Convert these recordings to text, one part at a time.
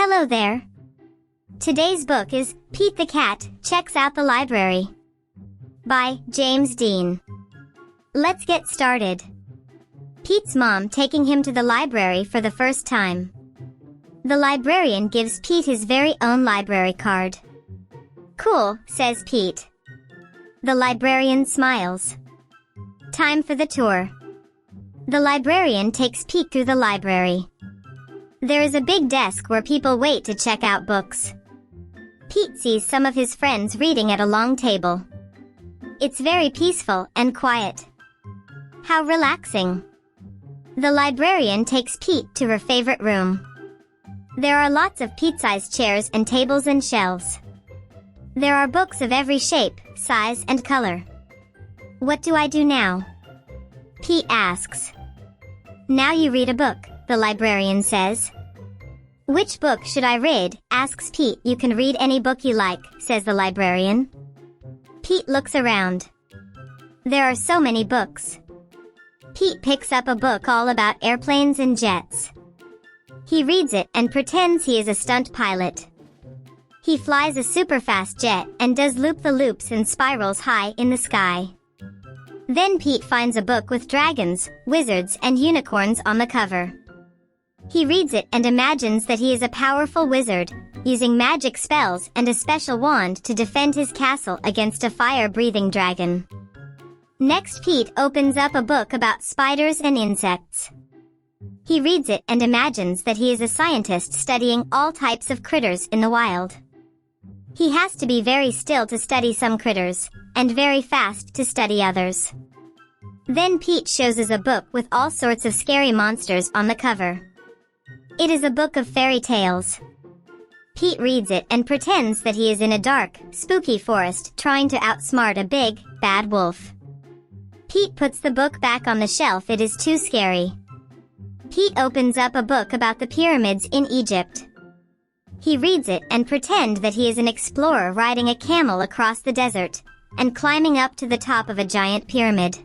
Hello there. Today's book is Pete the Cat Checks Out the Library by James Dean. Let's get started. Pete's mom taking him to the library for the first time. The librarian gives Pete his very own library card. Cool, says Pete. The librarian smiles. Time for the tour. The librarian takes Pete through the library. There is a big desk where people wait to check out books. Pete sees some of his friends reading at a long table. It's very peaceful and quiet. How relaxing. The librarian takes Pete to her favorite room. There are lots of Pete-sized chairs and tables and shelves. There are books of every shape, size, and color. What do I do now? Pete asks. Now you read a book, the librarian says. Which book should I read? Asks Pete. You can read any book you like, says the librarian. Pete looks around. There are so many books. Pete picks up a book all about airplanes and jets. He reads it and pretends he is a stunt pilot. He flies a super-fast jet and does loop-the-loops and spirals high in the sky. Then Pete finds a book with dragons, wizards, and unicorns on the cover. He reads it and imagines that he is a powerful wizard, using magic spells and a special wand to defend his castle against a fire-breathing dragon. Next, Pete opens up a book about spiders and insects. He reads it and imagines that he is a scientist studying all types of critters in the wild. He has to be very still to study some critters, and very fast to study others. Then Pete shows us a book with all sorts of scary monsters on the cover. It is a book of fairy tales. Pete reads it and pretends that he is in a dark, spooky forest trying to outsmart a big, bad wolf. Pete puts the book back on the shelf. It is too scary. Pete opens up a book about the pyramids in Egypt. He reads it and pretends that he is an explorer riding a camel across the desert and climbing up to the top of a giant pyramid.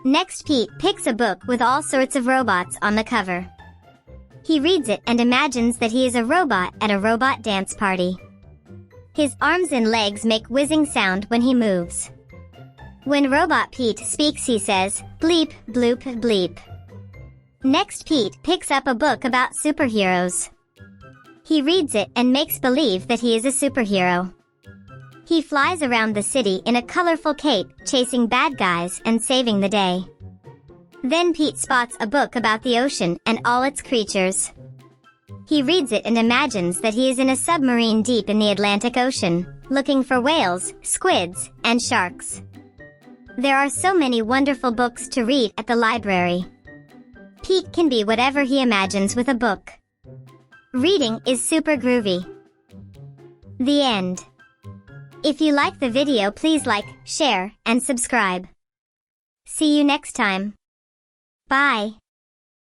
Next, Pete picks a book with all sorts of robots on the cover. He reads it and imagines that he is a robot at a robot dance party. His arms and legs make whizzing sound when he moves. When Robot Pete speaks, he says, bleep, bloop, bleep. Next, Pete picks up a book about superheroes. He reads it and makes believe that he is a superhero. He flies around the city in a colorful cape, chasing bad guys and saving the day. Then Pete spots a book about the ocean and all its creatures. He reads it and imagines that he is in a submarine deep in the Atlantic Ocean, looking for whales, squids, and sharks. There are so many wonderful books to read at the library. Pete can be whatever he imagines with a book. Reading is super groovy. The end. If you like the video, please like, share, and subscribe. See you next time. Bye.